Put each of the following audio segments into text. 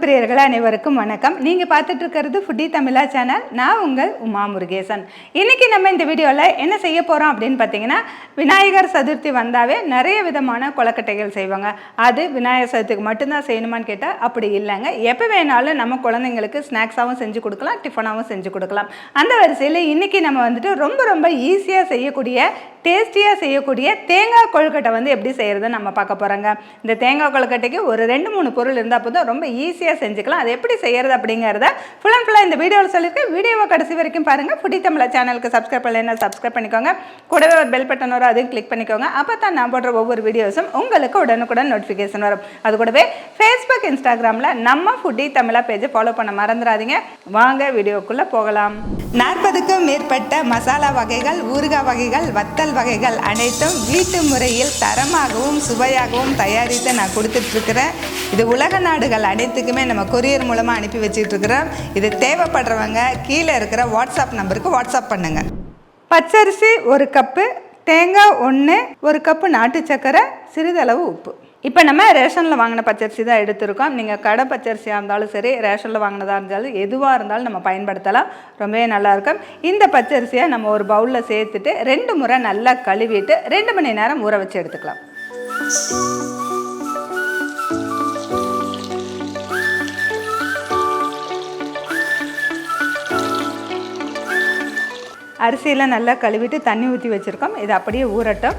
பிரியர்கள் அனைவருக்கும் வணக்கம். நீங்கள் பார்த்துட்டு இருக்கிறது ஃபுட்டி தமிழா சேனல். நான் உங்கள் உமா முருகேசன். இன்றைக்கி நம்ம இந்த வீடியோவில் என்ன செய்ய போகிறோம் அப்படின்னு பார்த்தீங்கன்னா, விநாயகர் சதுர்த்தி வந்தாவே நிறைய விதமான கொழுக்கட்டைகள் செய்வாங்க. அது விநாயகர் சதுர்த்திக்கு மட்டும்தான் செய்யணுமான்னு கேட்டால் அப்படி இல்லைங்க. எப்போ வேணாலும் நம்ம குழந்தைங்களுக்கு ஸ்நாக்ஸாகவும் செஞ்சு கொடுக்கலாம், டிஃபனாகவும் செஞ்சு கொடுக்கலாம். அந்த வரிசையில் இன்றைக்கி நம்ம வந்துட்டு ரொம்ப ஈஸியாக செய்யக்கூடிய, டேஸ்டியாக செய்யக்கூடிய தேங்காய் கொழுக்கட்டை வந்து எப்படி செய்கிறதுன்னு நம்ம பார்க்க போகிறோங்க. இந்த தேங்காய் கொழுக்கட்டைக்கு ஒரு 2-3 பொருள் இருந்தால் போதும், ரொம்ப ஈஸியாக செஞ்சுக்கலாம். அது எப்படி செய்கிறது அப்படிங்கிறத ஃபுல்லாக இந்த வீடியோவில் சொல்லியிருக்கேன். வீடியோவை கடைசி வரைக்கும் பாருங்கள். ஃபுட்டி தமிழா சேனலுக்கு சப்ஸ்கிரைப் பண்ணலைன்னா சப்ஸ்கிரைப் பண்ணிக்கோங்க. கூடவே ஒரு பெல் பட்டன் வரும், அதையும் கிளிக் பண்ணிக்கோங்க. அப்போ தான் நான் போடுற ஒவ்வொரு வீடியோஸும் உங்களுக்கு உடனுக்குடன் நோட்டிஃபிகேஷன் வரும். அது கூடவே ஃபேஸ்புக், இன்ஸ்டாகிராமில் நம்ம ஃபுட்டி தமிழா பேஜை ஃபாலோ பண்ண மறந்துடாதீங்க. வாங்க வீடியோக்குள்ளே போகலாம். 40க்கும் மேற்பட்ட மசாலா வகைகள், ஊறுகாய் வகைகள், வத்தல் வகைகள் அனைத்தும் வீட்டு முறையில் தரமாகவும் சுவையாகவும் தயாரித்து நான் கொடுத்துட்ருக்கிறேன். இது உலக நாடுகள் அனைத்துக்குமே நம்ம கொரியர் மூலமாக அனுப்பி வச்சுட்டு இருக்கிறோம். இது தேவைப்படுறவங்க கீழே இருக்கிற வாட்ஸ்அப் நம்பருக்கு வாட்ஸ்அப் பண்ணுங்க. பச்சரிசி 1 கப்பு, தேங்காய் 1, 1 கப்பு நாட்டு சர்க்கரை, சிறிதளவு உப்பு. இப்போ நம்ம ரேஷனில் வாங்கின பச்சரிசி தான் எடுத்திருக்கோம். நீங்கள் கடை பச்சரிசியாக இருந்தாலும் சரி, ரேஷனில் வாங்கினதாக இருந்தாலும் எதுவாக இருந்தாலும் நம்ம பயன்படுத்தலாம். ரொம்பவே நல்லாயிருக்கும். இந்த பச்சரிசியை நம்ம ஒரு பவுலில் சேர்த்துட்டு 2 முறை நல்லா கழுவிட்டு 2 மணி நேரம் ஊற வச்சு எடுத்துக்கலாம். அரிசியெல்லாம் நல்லா கழுவிட்டு தண்ணி ஊற்றி வச்சுருக்கோம். இது அப்படியே ஊறட்டும்.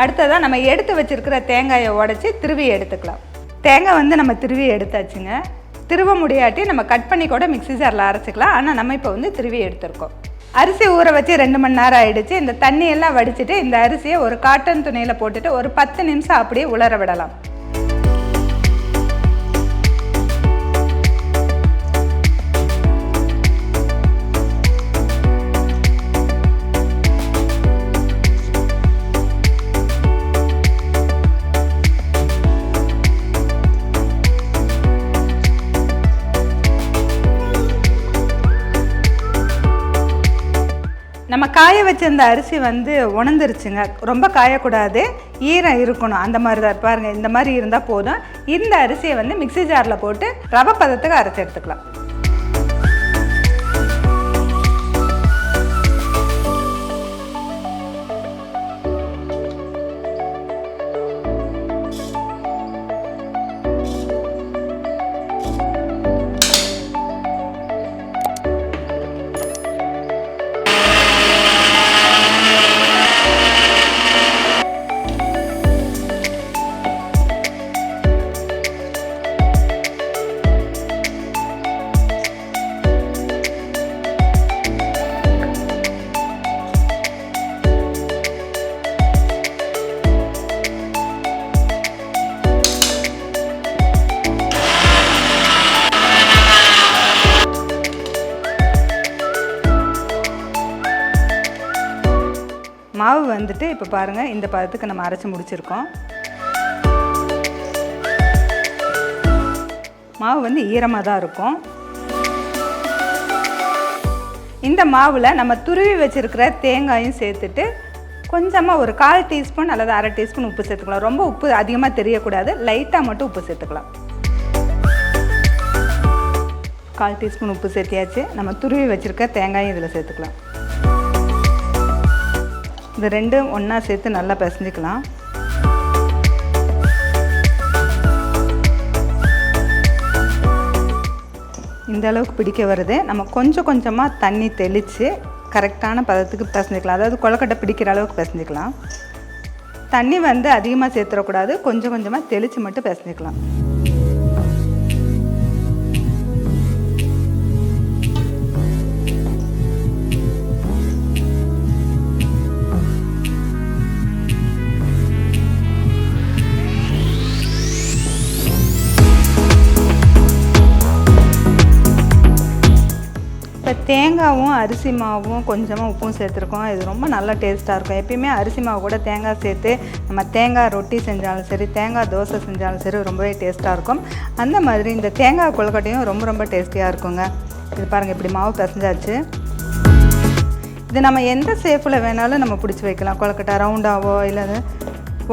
அடுத்ததாக நம்ம எடுத்து வச்சுருக்கிற தேங்காயை உடச்சி திருவி எடுத்துக்கலாம். தேங்காய் வந்து நம்ம திருவி எடுத்தாச்சுங்க. திருவ முடியாட்டி நம்ம கட் பண்ணி கூட மிக்ஸி ஜாரில் அரைச்சிக்கலாம். ஆனால் நம்ம இப்போ வந்து திருவி எடுத்துருக்கோம். அரிசி ஊற வச்சு 2 மணி நேரம் ஆகிடுச்சு. இந்த தண்ணியெல்லாம் வடிச்சிட்டு இந்த அரிசியை ஒரு காட்டன் துணியில் போட்டுட்டு ஒரு 10 நிமிஷம் அப்படியே உலர விடலாம். நம்ம காய வச்ச இந்த அரிசி வந்து உணர்ந்துருச்சுங்க. ரொம்ப காயக்கூடாது, ஈரம் இருக்கணும். அந்த மாதிரி தான் பாருங்கள். இந்த மாதிரி இருந்தால் போதும். இந்த அரிசியை வந்து மிக்ஸி ஜாரில் போட்டு ரவை பதத்துக்கு அரைச்சி எடுத்துக்கலாம். மாவு வந்துட்டு இப்போ பாருங்கள், இந்த பதத்துக்கு நம்ம அரைச்சி முடிச்சிருக்கோம். மாவு வந்து ஈரமாக தான் இருக்கும். இந்த மாவில் நம்ம துருவி வச்சுருக்கிற தேங்காயும் சேர்த்துட்டு கொஞ்சமாக ஒரு 1/4 டீஸ்பூன் அல்லது 1/2 டீஸ்பூன் உப்பு சேர்த்துக்கலாம். ரொம்ப உப்பு அதிகமாக தெரியக்கூடாது, லைட்டாக மட்டும் உப்பு சேர்த்துக்கலாம். 1/4 டீஸ்பூன் உப்பு சேர்த்தியாச்சு. நம்ம துருவி வச்சுருக்க தேங்காயும் இதில் சேர்த்துக்கலாம். இந்த 2 ஒன்றா சேர்த்து நல்லா பிசைஞ்சிக்கலாம். இந்த அளவுக்கு பிடிக்க வருது. நம்ம கொஞ்சமாக தண்ணி தெளித்து கரெக்டான பதத்துக்கு பிசைஞ்சிக்கலாம். அதாவது கொழுக்கட்டை பிடிக்கிற அளவுக்கு பிசைஞ்சிக்கலாம். தண்ணி வந்து அதிகமாக சேர்த்துடக்கூடாது, கொஞ்சமாக தெளித்து மட்டும் பிசைஞ்சிக்கலாம். தேங்காயும் அரிசி மாவும் கொஞ்சமாக உப்பும் சேர்த்துருக்கோம். இது ரொம்ப நல்லா டேஸ்ட்டாக இருக்கும். எப்பயுமே அரிசி மாவு கூட தேங்காய் சேர்த்து நம்ம தேங்காய் ரொட்டி செஞ்சாலும் சரி, தேங்காய் தோசை செஞ்சாலும் சரி ரொம்பவே டேஸ்ட்டாக இருக்கும். அந்த மாதிரி இந்த தேங்காய் கொழுக்கட்டையும் ரொம்ப டேஸ்டியாக இருக்குங்க. இது பாருங்கள், இப்படி மாவு பிசைஞ்சாச்சு. இது நம்ம எந்த ஷேப்பில் வேணாலும் நம்ம பிடிச்சி வைக்கலாம். கொழுக்கட்டை ரவுண்டாவோ இல்லை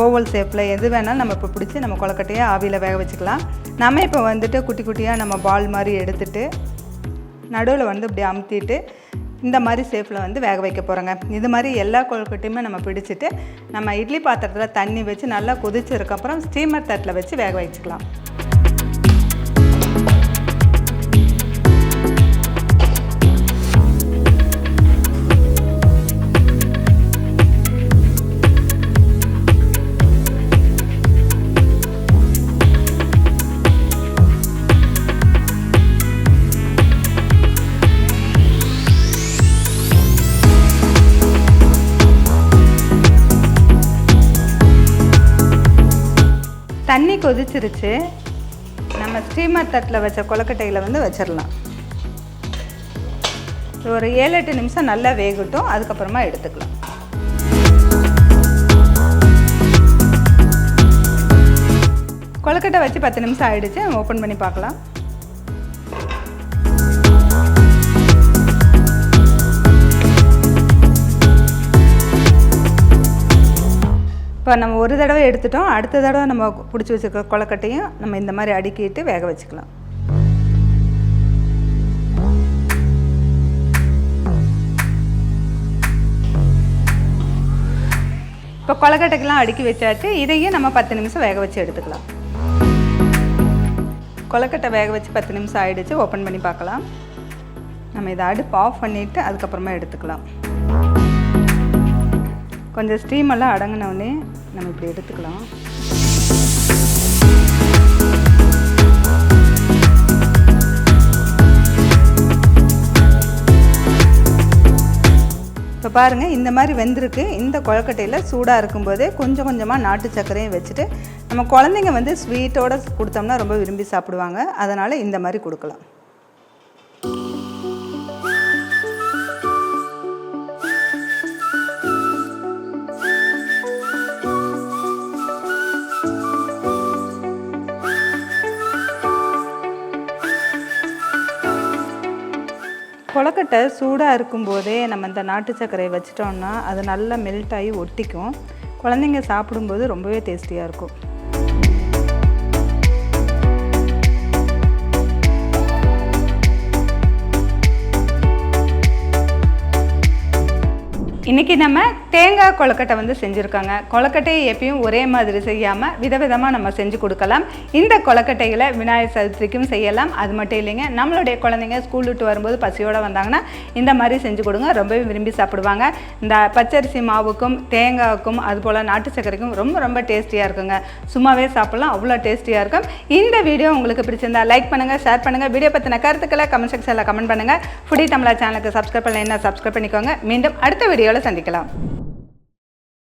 ஓவல் ஷேப்பில் எது வேணாலும் நம்ம இப்போ பிடிச்சி நம்ம கொழுக்கட்டையை ஆவியில் வேக வச்சுக்கலாம். நம்ம இப்போ வந்துட்டு குட்டி குட்டியாக நம்ம பால் மாதிரி எடுத்துகிட்டு நடுவில் வந்து இப்படி அமுத்திட்டு இந்த மாதிரி ஷேப்பில் வந்து வேக வைக்க போகிறோங்க. இது மாதிரி எல்லா கொழுக்கட்டையுமே நம்ம பிடிச்சிட்டு நம்ம இட்லி பாத்திரத்தில் தண்ணி வச்சு நல்லா கொதிச்சதுக்கப்புறம் ஸ்டீமர் தட்டில் வச்சு வேக வச்சுக்கலாம். தண்ணி கொதிச்சிருச்சு. நம்ம ஸ்டீமர் தட்டில் வச்ச கொழுக்கட்டையில் வந்து வச்சிடலாம். ஒரு 7-8 நிமிஷம் நல்லா வேகட்டும், அதுக்கப்புறமா எடுத்துக்கலாம். கொழுக்கட்டை வச்சு 10 நிமிஷம் ஆயிடுச்சு. ஓப்பன் பண்ணி பார்க்கலாம். இப்போ நம்ம ஒரு தடவை எடுத்துட்டோம். அடுத்த தடவை நம்ம பிடிச்சி வச்சுருக்க கொழுக்கட்டையும் நம்ம இந்த மாதிரி அடுக்கிட்டு வேக வச்சுக்கலாம். இப்போ கொழுக்கட்டைக்கெல்லாம் அடுக்கி வச்சாச்சு. இதையும் நம்ம 10 நிமிஷம் வேக வச்சு எடுத்துக்கலாம். கொழுக்கட்டை வேக வச்சு 10 நிமிஷம் ஆகிடுச்சு. ஓப்பன் பண்ணி பார்க்கலாம். நம்ம இதை அடுப்பு ஆஃப் பண்ணிவிட்டு அதுக்கப்புறமா எடுத்துக்கலாம். கொஞ்சம் ஸ்டீமெல்லாம் அடங்கினோடனே நம்ம இப்படி எடுத்துக்கலாம். இப்போ பாருங்கள், இந்த மாதிரி வெந்திருக்கு. இந்த கொழுக்கட்டையில் சூடாக இருக்கும்போதே கொஞ்சம் கொஞ்சமாக நாட்டு சர்க்கரையும் வச்சுட்டு நம்ம குழந்தைங்க வந்து ஸ்வீட்டோடு கொடுத்தோம்னா ரொம்ப விரும்பி சாப்பிடுவாங்க. அதனால் இந்த மாதிரி கொடுக்கலாம். கொழுக்கட்டை சூடாக இருக்கும்போதே நம்ம இந்த நாட்டு சர்க்கரையை வச்சிட்டோம்னா அது நல்லா மெல்ட் ஆகி ஒட்டிக்கும். குழந்தைங்க சாப்பிடும்போது ரொம்பவே டேஸ்டியாக இருக்கும். இன்றைக்கி நம்ம தேங்காய் கொழுக்கட்டை வந்து செஞ்சுருக்காங்க. கொழுக்கட்டையை எப்பயும் ஒரே மாதிரி செய்யாமல் விதவிதமாக நம்ம செஞ்சு கொடுக்கலாம். இந்த கொழுக்கட்டைகளை விநாயகர் சதுர்த்திக்கும் செய்யலாம். அது மட்டும் இல்லைங்க, நம்மளுடைய குழந்தைங்க ஸ்கூல் விட்டு வரும்போது பசியோடு வந்தாங்கன்னா இந்த மாதிரி செஞ்சு கொடுங்க, ரொம்பவே விரும்பி சாப்பிடுவாங்க. இந்த பச்சரிசி மாவுக்கும் தேங்காய்க்கும் அதுபோல் நாட்டு சர்க்கரைக்கும் ரொம்ப ரொம்ப டேஸ்டியாக இருக்குங்க. சும்மாவே சாப்பிட்லாம், அவ்வளோ டேஸ்டியாக இருக்கும். இந்த வீடியோ உங்களுக்கு பிடிச்சிருந்தா லைக் பண்ணுங்கள், ஷேர் பண்ணுங்கள். வீடியோ பற்றின கருத்துக்களை கமெண்ட் செக்ஷனில் கமெண்ட் பண்ணுங்கள். ஃபுடி தமிழா சேனலுக்கு சப்ஸ்கிரைப் பண்ணலைன்னா சப்ஸ்கிரைப் பண்ணிக்கோங்க. மீண்டும் அடுத்த வீடியோவில் சந்திக்கலாம்.